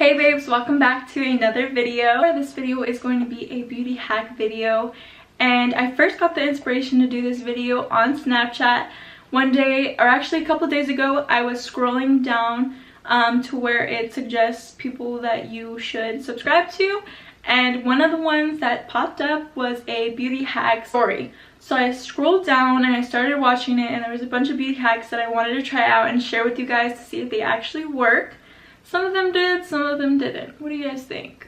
Hey babes, welcome back to another video. This video is going to be a beauty hack video, and I first got the inspiration to do this video on Snapchat. One day, or actually a couple days ago, I was scrolling down to where it suggests people that you should subscribe to, and one of the ones that popped up was a beauty hack story. So I scrolled down and I started watching it, and there was a bunch of beauty hacks that I wanted to try out and share with you guys to see if they actually work. Some of them did, some of them didn't. What do you guys think?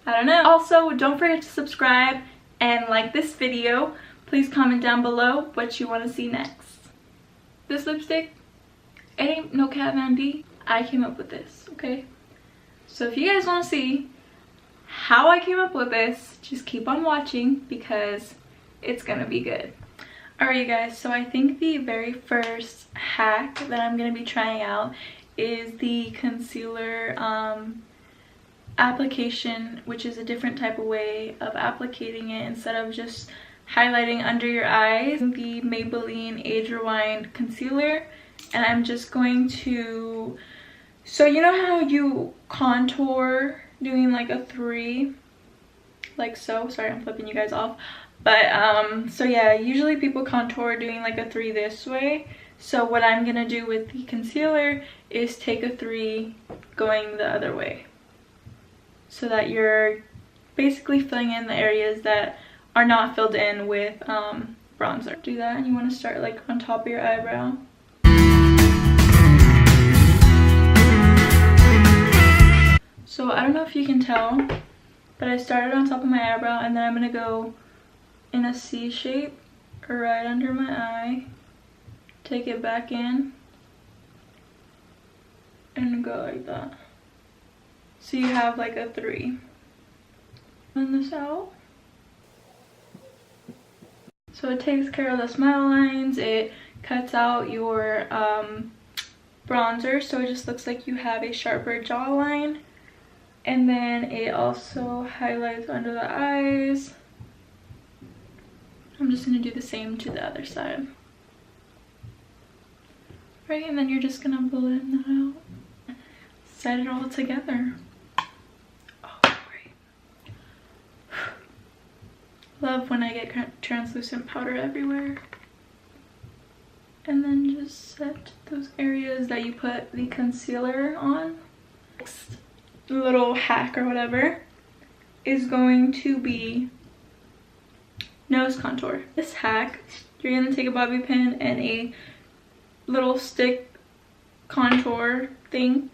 I don't know. Also, don't forget to subscribe and like this video. Please comment down below what you want to see next. This lipstick, it ain't no Kat Von D. I came up with this, okay? So if you guys want to see how I came up with this, just keep on watching because it's gonna be good. Alright you guys, so I think the very first hack that I'm gonna be trying out is the concealer application, which is a different type of way of applicating it instead of just highlighting under your eyes. The Maybelline Age Rewind concealer, and I'm just going to, so you know how you contour doing like a 3, like so. Sorry, I'm flipping you guys off, but so yeah, usually people contour doing like a 3 this way. So what I'm gonna do with the concealer is take a 3 going the other way, so that you're basically filling in the areas that are not filled in with bronzer. Do that, and you want to start like on top of your eyebrow. So I don't know if you can tell, but I started on top of my eyebrow, and then I'm gonna go in a C shape right under my eye. Take it back in and go like that. So you have like a 3. Blend this out. So it takes care of the smile lines, it cuts out your bronzer, so it just looks like you have a sharper jawline. And then it also highlights under the eyes. I'm just gonna do the same to the other side. Right, and then you're just gonna blend that out. Set it all together. Oh, great. Love when I get translucent powder everywhere. And then just set those areas that you put the concealer on. Next little hack or whatever is going to be nose contour. This hack, you're gonna take a bobby pin and a little stick contour thing,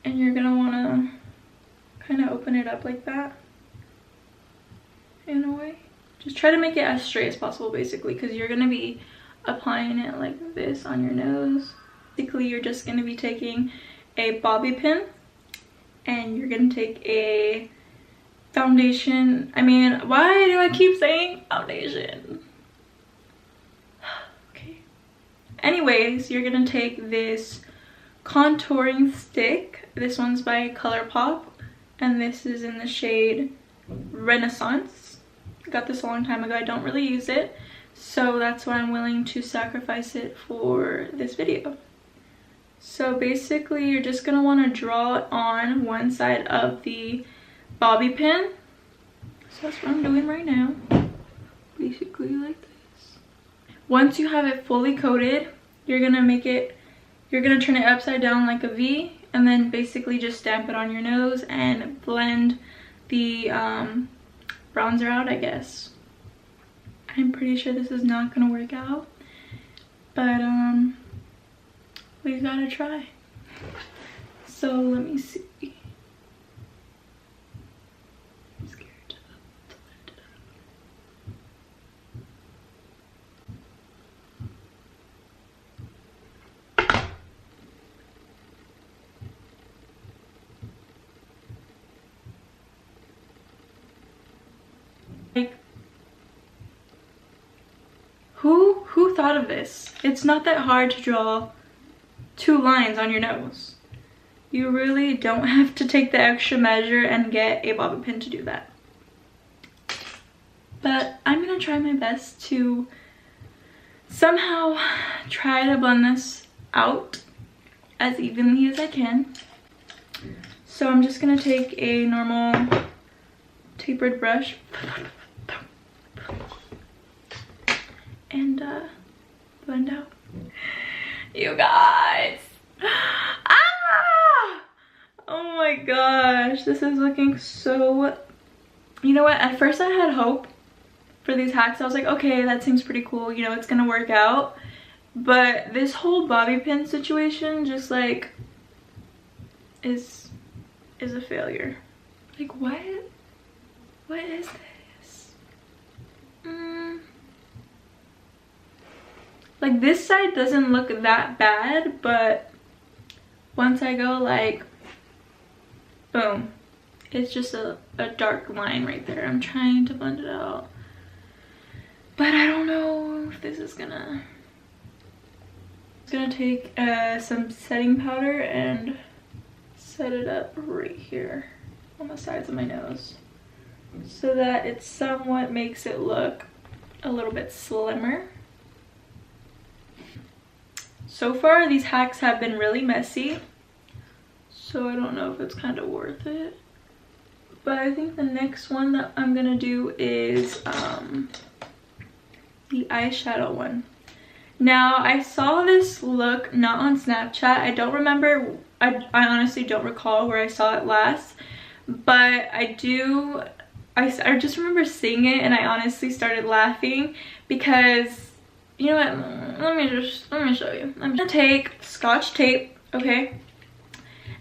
and you're gonna want to kind of open it up like that in a way. Just try to make it as straight as possible basically, because you're gonna be applying it like this on your nose. Basically you're just gonna be taking a bobby pin and you're gonna take a foundation. I mean, why do I keep saying foundation? Anyways, you're gonna take this contouring stick. This one's by ColourPop, and this is in the shade Renaissance. I got this a long time ago. I don't really use it, so that's why I'm willing to sacrifice it for this video. So basically, you're just gonna want to draw it on one side of the bobby pin. So that's what I'm doing right now. Basically like this. Once you have it fully coated, you're gonna turn it upside down like a V, and then basically just stamp it on your nose and blend the bronzer out, I guess. I'm pretty sure this is not gonna work out, but we gotta try. So let me see. I'm scared to blend it out. Like, who thought of this? It's not that hard to draw 2 lines on your nose. You really don't have to take the extra measure and get a bobby pin to do that. But I'm gonna try my best to somehow try to blend this out as evenly as I can. So I'm just gonna take a normal tapered brush and blend out. You guys. Ah! Oh my gosh, this is looking so... You know what? At first I had hope for these hacks. I was like, okay, that seems pretty cool. You know, it's gonna work out. But this whole bobby pin situation just like is a failure. Like, what is this? Like, this side doesn't look that bad, but once I go like boom, it's just a dark line right there. I'm trying to blend it out, but I don't know if this is gonna... I'm gonna take some setting powder and set it up right here on the sides of my nose so that it somewhat makes it look a little bit slimmer. So far these hacks have been really messy, so I don't know if it's kind of worth it. But I think the next one that I'm gonna do is the eyeshadow one. Now, I saw this look not on Snapchat. I don't remember, I honestly don't recall where I saw it last, but I just remember seeing it and I honestly started laughing because, you know what, let me show you. I'm gonna take Scotch tape, okay?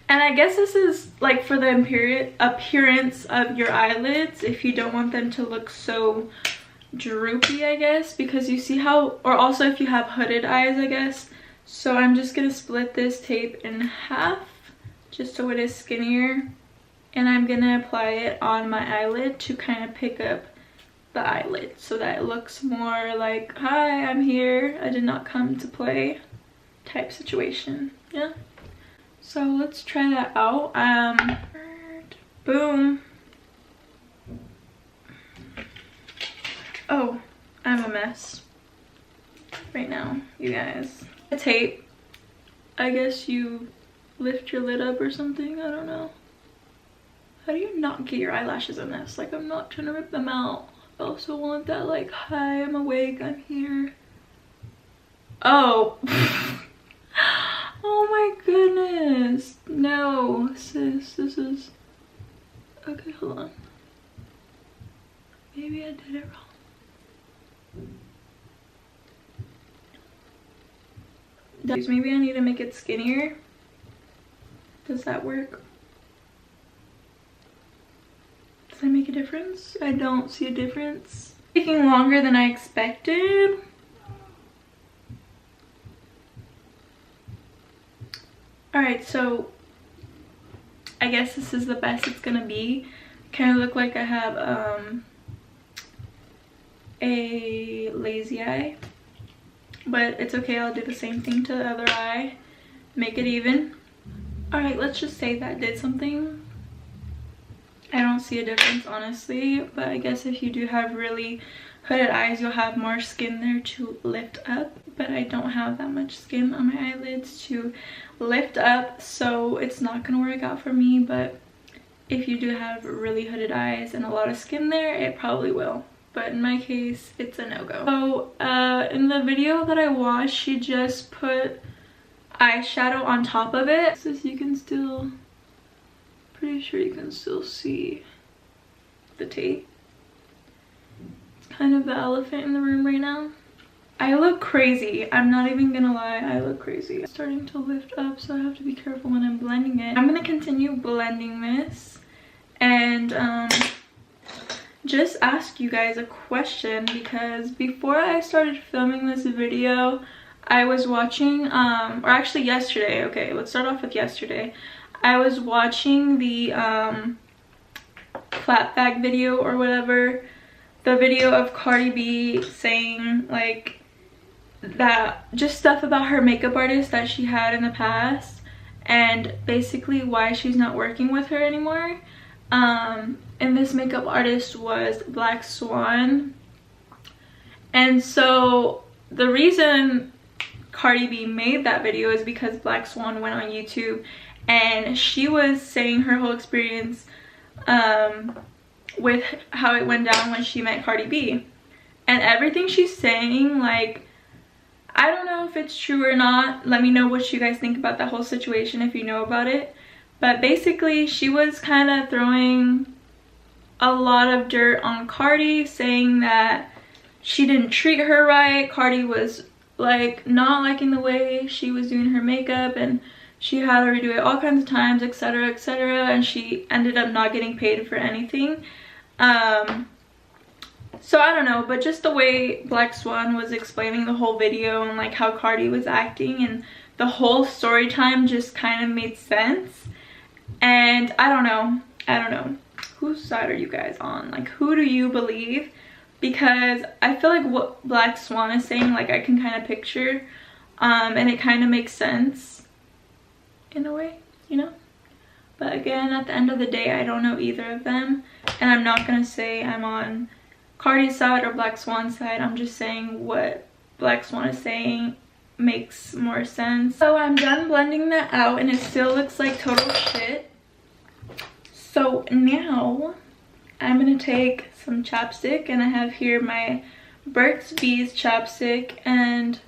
And I guess this is like for the appearance of your eyelids, if you don't want them to look so droopy, I guess, because you see how, or also if you have hooded eyes, I guess. So I'm just gonna split this tape in half just so it is skinnier, and I'm gonna apply it on my eyelid to kind of pick up the eyelid so that it looks more like, hi, I'm here, I did not come to play type situation. Yeah, so let's try that out. Boom. Oh, I'm a mess right now, you guys. The tape, I guess you lift your lid up or something, I don't know. How do you not get your eyelashes a mess? Like, I'm not trying to rip them out. I also want that like, hi, I'm awake, I'm here. Oh. Oh my goodness. No, sis, this is... Okay, hold on. Maybe I did it wrong. Maybe I need to make it skinnier. Does that work? Does that make a difference? I don't see a difference. Taking longer than I expected. Alright, so I guess this is the best it's gonna be. Kind of look like I have a lazy eye, but it's okay, I'll do the same thing to the other eye, make it even. Alright, let's just say that did something. I don't see a difference, honestly, but I guess if you do have really hooded eyes, you'll have more skin there to lift up, but I don't have that much skin on my eyelids to lift up, so it's not gonna work out for me. But if you do have really hooded eyes and a lot of skin there, it probably will, but in my case it's a no-go. So in the video that I watched, she just put eyeshadow on top of it, so you can still, pretty sure you can still see the tape. It's kind of the elephant in the room right now. I look crazy, I'm not even gonna lie, I look crazy. It's starting to lift up, so I have to be careful when I'm blending it. I'm gonna continue blending this and just ask you guys a question, because before I started filming this video, I was watching, or actually yesterday, okay, let's start off with yesterday. I was watching the clapback video or whatever, the video of Cardi B saying like that, just stuff about her makeup artist that she had in the past and basically why she's not working with her anymore. And this makeup artist was Black Swan. And so the reason Cardi B made that video is because Black Swan went on YouTube and she was saying her whole experience with how it went down when she met Cardi B. And everything she's saying, like, I don't know if it's true or not. Let me know what you guys think about that whole situation if you know about it. But basically, she was kind of throwing a lot of dirt on Cardi, saying that she didn't treat her right. Cardi was like not liking the way she was doing her makeup, and she had her redo it all kinds of times, etc, etc, and she ended up not getting paid for anything. So I don't know, but just the way Black Swan was explaining the whole video and like how Cardi was acting, and the whole story time just kind of made sense. And I don't know whose side are you guys on? Like, who do you believe? Because I feel like what Black Swan is saying, like, I can kind of picture, and it kind of makes sense in a way, you know. But again, at the end of the day, I don't know either of them, and I'm not gonna say I'm on Cardi's side or Black Swan's side. I'm just saying what Black Swan is saying makes more sense. So I'm done blending that out, and it still looks like total shit. So now I'm gonna take some chapstick, and I have here my Burt's Bees chapstick, and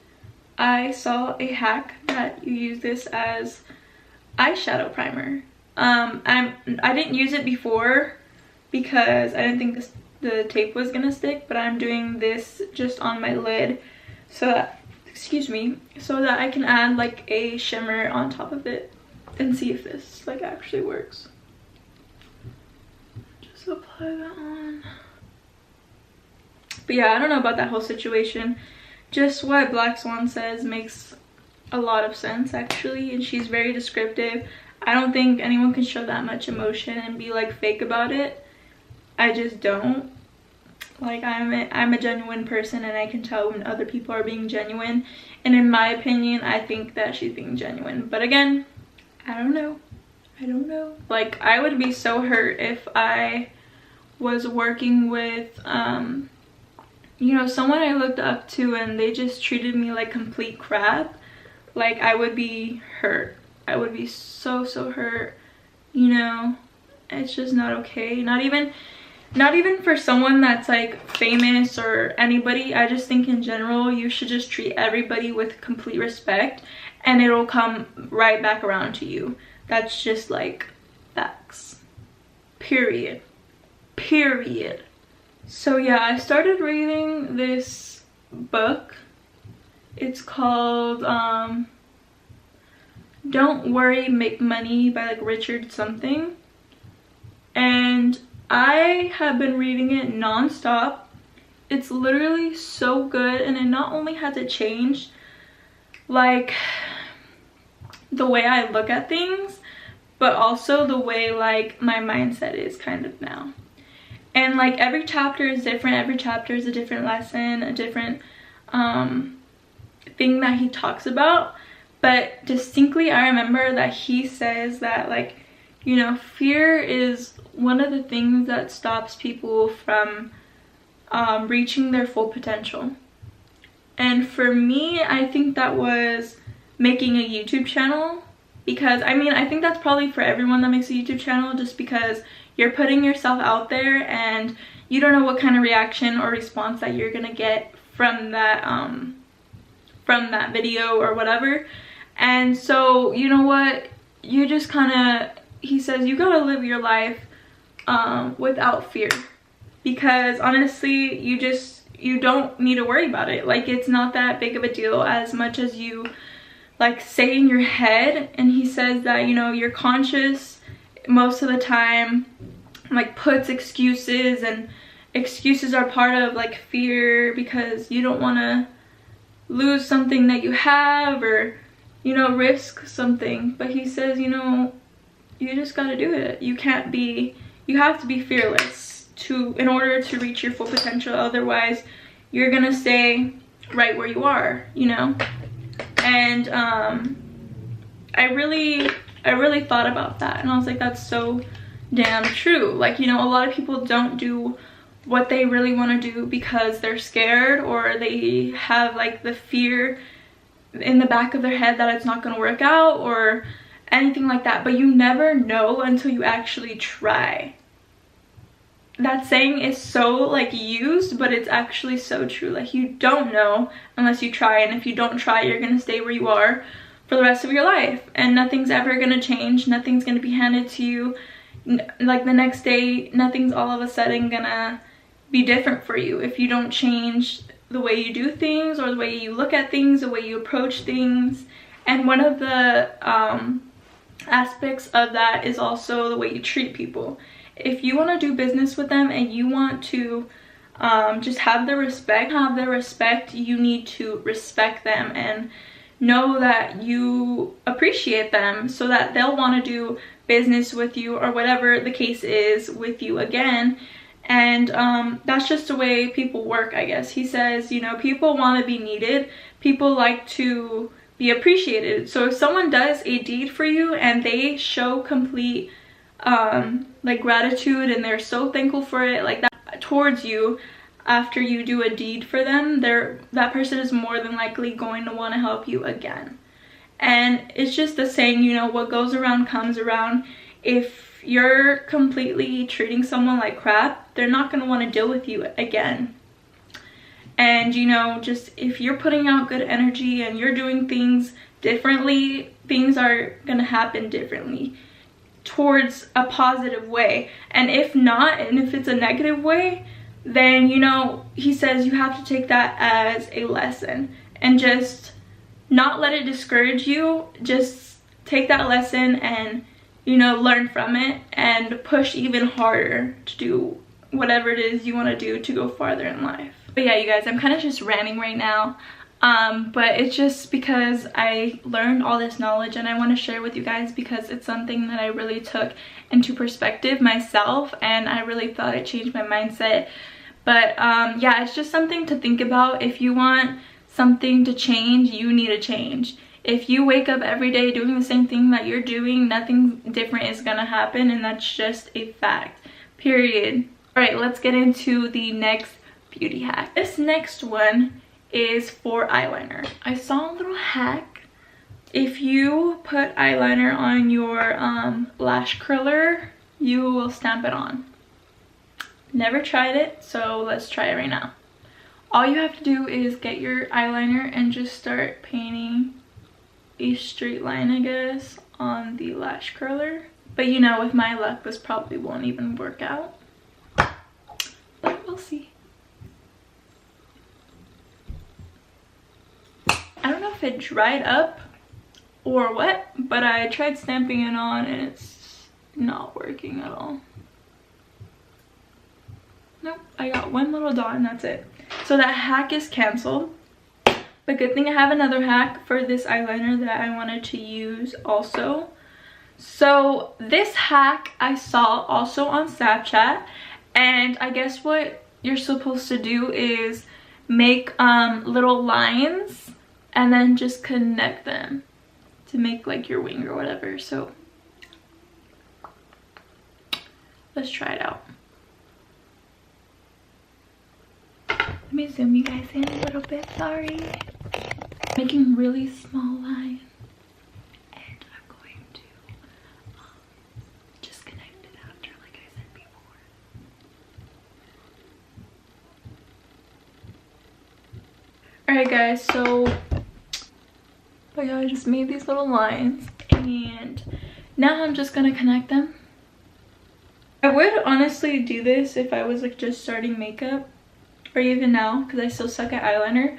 I saw a hack that you use this as eyeshadow primer. I didn't use it before because I didn't think the tape was gonna stick, but I'm doing this just on my lid so that, excuse me, so that I can add like a shimmer on top of it and see if this like actually works. Just apply that on. But yeah, I don't know about that whole situation. Just what Black Swan says makes a lot of sense actually, and she's very descriptive. I don't think anyone can show that much emotion and be like fake about it. I just don't. Like, I'm a genuine person, and I can tell when other people are being genuine, and in my opinion, I think that she's being genuine. But again, I don't know. Like, I would be so hurt if I was working with you know, someone I looked up to and they just treated me like complete crap. Like, I would be hurt. I would be so hurt, you know. It's just not okay. Not even for someone that's like famous or anybody. I just think in general you should just treat everybody with complete respect, and it'll come right back around to you. That's just like facts. Period. So yeah, I started reading this book. It's called Don't Worry, Make Money by like Richard something, and I have been reading it non-stop. It's literally so good, and it not only has it changed like the way I look at things, but also the way like my mindset is kind of now. And like every chapter is different. Every chapter is a different lesson, a different thing that he talks about. But distinctly I remember that he says that, like, you know, fear is one of the things that stops people from reaching their full potential. And for me, I think that was making a YouTube channel, because I mean, I think that's probably for everyone that makes a YouTube channel, just because you're putting yourself out there and you don't know what kind of reaction or response that you're gonna get from that video or whatever. And so, you know what, you just kind of, he says you gotta live your life without fear, because honestly you don't need to worry about it. Like, it's not that big of a deal as much as you like say in your head. And he says that, you know, your conscious most of the time like puts excuses, and excuses are part of like fear, because you don't want to lose something that you have, or, you know, risk something. But he says, you know, you just got to do it. You have to be fearless in order to reach your full potential. Otherwise you're gonna stay right where you are, you know. And I really thought about that, and I was like, that's so damn true. Like, you know, a lot of people don't do what they really want to do because they're scared, or they have like the fear in the back of their head that it's not going to work out, or anything like that, but you never know until you actually try. That saying is so like used, but it's actually so true. Like, you don't know unless you try, and if you don't try, you're gonna stay where you are for the rest of your life, and nothing's ever gonna change. Nothing's gonna be handed to you like the next day. Nothing's all of a sudden gonna be different for you if you don't change the way you do things, or the way you look at things, the way you approach things. And one of the aspects of that is also the way you treat people. If you want to do business with them and you want to just have their respect, you need to respect them and know that you appreciate them, so that they'll want to do business with you, or whatever the case is, with you again. And that's just the way people work, I guess. He says, you know, people want to be needed. People like to be appreciated. So if someone does a deed for you and they show complete like gratitude, and they're so thankful for it, like that towards you, after you do a deed for them, that person is more than likely going to want to help you again. And it's just the saying, you know, what goes around comes around. If you're completely treating someone like crap, they're not going to want to deal with you again. And, you know, just if you're putting out good energy and you're doing things differently, things are going to happen differently towards a positive way. And if not, and if it's a negative way, then, you know, he says you have to take that as a lesson and just not let it discourage you. Just take that lesson and, you know, learn from it and push even harder to do whatever it is you want to do to go farther in life. But yeah, you guys, I'm kind of just ranting right now. But it's just because I learned all this knowledge and I want to share with you guys, because it's something that I really took into perspective myself, and I really thought it changed my mindset. But yeah, it's just something to think about. If you want something to change, you need to change. If you wake up every day doing the same thing that you're doing, nothing different is gonna happen, and that's just a fact, period. All right, let's get into the next beauty hack. This next one is for eyeliner. I saw a little hack. If you put eyeliner on your lash curler, you will stamp it on. Never tried it, so let's try it right now. All you have to do is get your eyeliner and just start painting a straight line, I guess, on the lash curler. But you know, with my luck, this probably won't even work out. But we'll see. I don't know if it dried up or what, but I tried stamping it on and it's not working at all. Nope, I got one little dot and that's it. So that hack is canceled. But good thing I have another hack for this eyeliner that I wanted to use also. So this hack I saw also on Snapchat, and I guess what you're supposed to do is make little lines and then just connect them to make like your wing or whatever. So let's try it out. Let me zoom you guys in a little bit, sorry. Making really small lines, and I'm going to just connect it after, like I said before. Alright guys, so yeah, I just made these little lines, and now I'm just gonna connect them. I would honestly do this if I was like just starting makeup, or even now, because I still suck at eyeliner.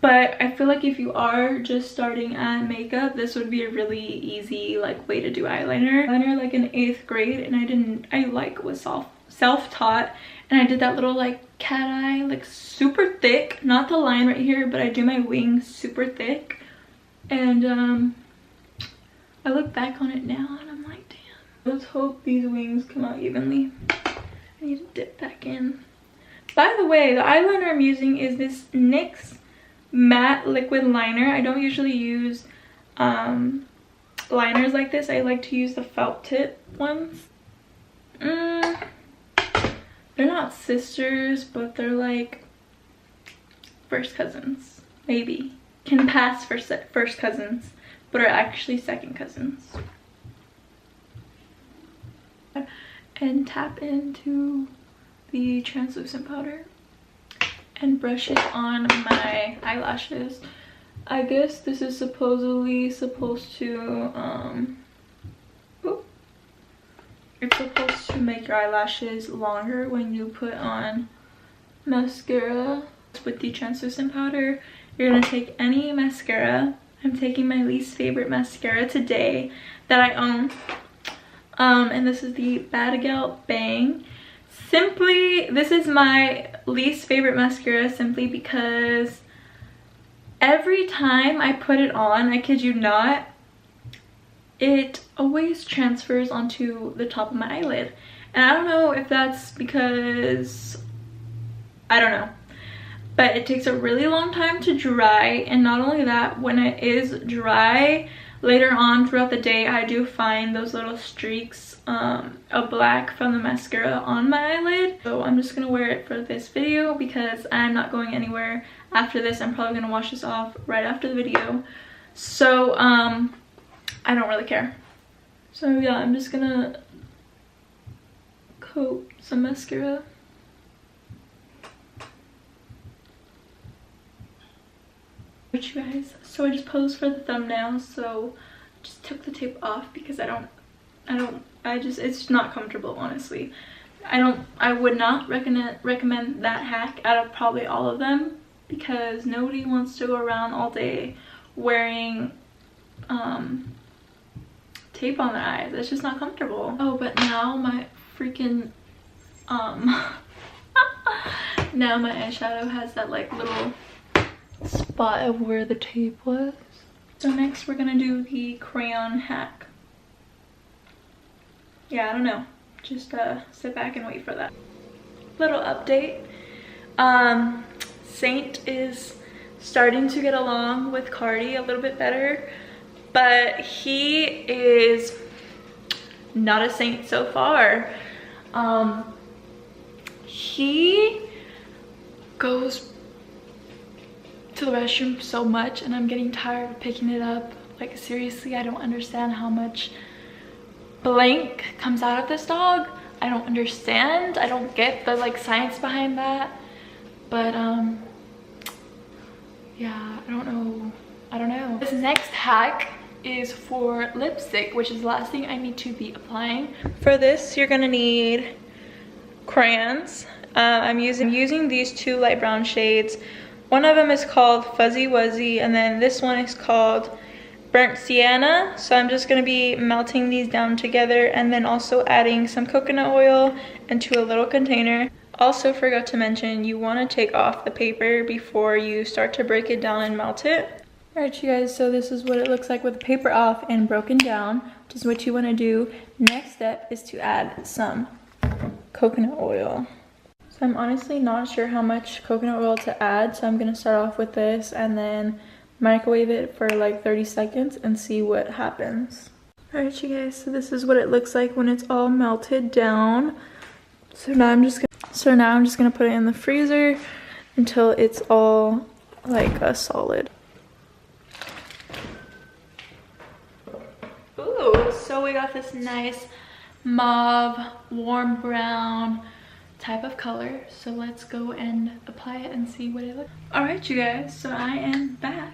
But I feel like if you are just starting at makeup, this would be a really easy like way to do eyeliner. Eyeliner like in 8th grade, and I like was self-taught, and I did that little like cat eye, like super thick, not the line right here, but I do my wing super thick. And I look back on it now and I'm like, damn. Let's hope these wings come out evenly. I need to dip back in. By the way, the eyeliner I'm using is this NYX matte liquid liner. I don't usually use liners like this. I like to use the felt tip ones. They're not sisters, but they're like first cousins, maybe. Can pass for first cousins, but are actually second cousins. and tap into the translucent powder and brush it on my eyelashes. I guess this is supposedly supposed to it's supposed to make your eyelashes longer when you put on mascara. With the translucent powder, you're gonna take any mascara. I'm taking my least favorite mascara today that I own, and this is the Bad Gal Bang. Simply, this is my least favorite mascara simply because every time I put it on, I kid you not, it always transfers onto the top of my eyelid. And I don't know if that's because, I don't know, but it takes a really long time to dry. And not only that, when it is dry later on throughout the day, I do find those little streaks of black from the mascara on my eyelid. So I'm just gonna wear it for this video because I'm not going anywhere after this. I'm probably gonna wash this off right after the video, so I don't really care. So yeah, I'm just gonna coat some mascara. You guys, so I just posed for the thumbnail, so I just took the tape off because it's not comfortable, honestly. I would not recommend that hack out of probably all of them, because nobody wants to go around all day wearing tape on their eyes. It's just not comfortable. Oh, but now my freaking now my eyeshadow has that like little spot of where the tape was. So next we're gonna do the crayon hack. Yeah, I don't know, just sit back and wait for that. Little update, Saint is starting to get along with Cardi a little bit better, but he is not a saint so far. He goes to the restroom so much and I'm getting tired of picking it up. Like, seriously, I don't understand how much blank comes out of this dog. I don't understand. I don't get the like science behind that, but yeah, I don't know. This next hack is for lipstick, which is the last thing I need to be applying. For this, you're gonna need crayons. I'm using these two light brown shades. One of them is called Fuzzy Wuzzy, and then this one is called Burnt Sienna. So I'm just gonna be melting these down together and then also adding some coconut oil into a little container. Also forgot to mention, you wanna take off the paper before you start to break it down and melt it. Alright you guys, so this is what it looks like with the paper off and broken down, which is what you wanna do. Next step is to add some coconut oil. So I'm honestly not sure how much coconut oil to add, so I'm gonna start off with this and then microwave it for like 30 seconds and see what happens. Alright you guys, so this is what it looks like when it's all melted down. So now I'm just gonna put it in the freezer until it's all like a solid. Ooh, so we got this nice mauve, warm brown type of color, so let's go and apply it and see what it looks like. All right you guys, so I am back.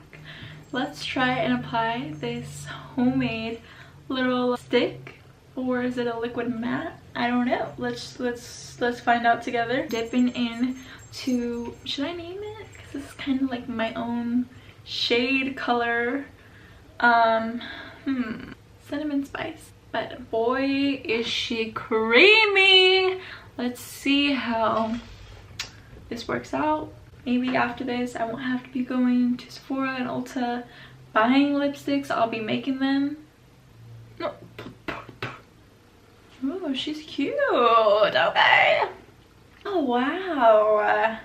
Let's try and apply this homemade little stick, or is it a liquid matte? I don't know. Let's find out together. Dipping in to, should I name it, because this is kind of like my own shade color, cinnamon spice, but boy is she creamy. Let's see how this works out. Maybe after this I won't have to be going to Sephora and Ulta buying lipsticks. I'll be making them. No. Oh, she's cute. Okay. Oh wow. I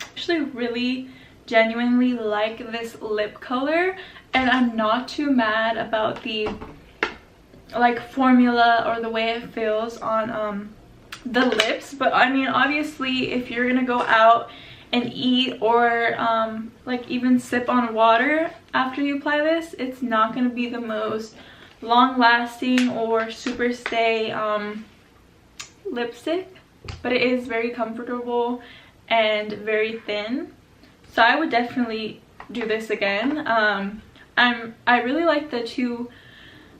actually really genuinely like this lip color, and I'm not too mad about the like formula or the way it feels on the lips. But I mean, obviously if you're gonna go out and eat or like even sip on water after you apply this, it's not gonna be the most long lasting or super stay lipstick, but it is very comfortable and very thin, so I would definitely do this again. I really like the two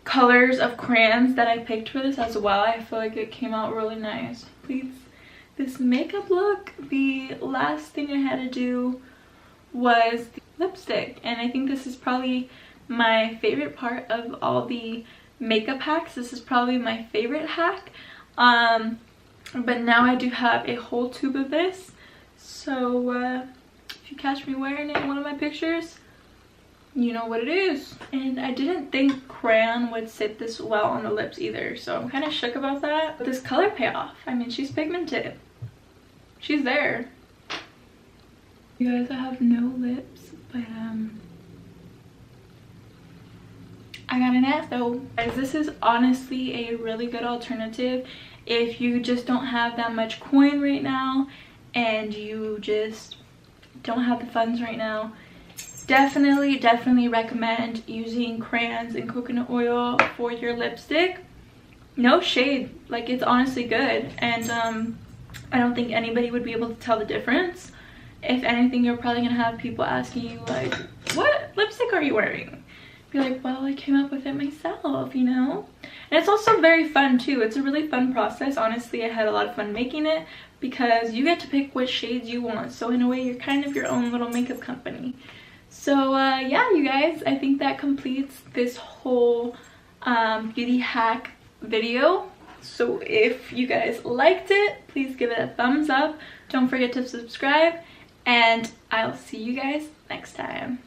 colors of crayons that I picked for this as well. I feel like it came out really nice. Please, this makeup look, the last thing I had to do was the lipstick, and I think this is probably my favorite part of all the makeup hacks. This is probably my favorite hack. But now I do have a whole tube of this, so if you catch me wearing it in one of my pictures, you know what it is. And I didn't think crayon would sit this well on the lips either, so I'm kind of shook about that. But this color payoff, I mean, she's pigmented, she's there. You guys, I have no lips, but I got an ass though. Guys, this is honestly a really good alternative if you just don't have that much coin right now and you just don't have the funds right now. Definitely recommend using crayons and coconut oil for your lipstick. No shade, like, it's honestly good, and I don't think anybody would be able to tell the difference. If anything, you're probably gonna have people asking you like, what lipstick are you wearing? Be like, well, I came up with it myself, you know. And it's also very fun too. It's a really fun process. Honestly, I had a lot of fun making it because you get to pick what shades you want, so in a way you're kind of your own little makeup company. So yeah, you guys, I think that completes this whole beauty hack video. So if you guys liked it, please give it a thumbs up. Don't forget to subscribe, and I'll see you guys next time.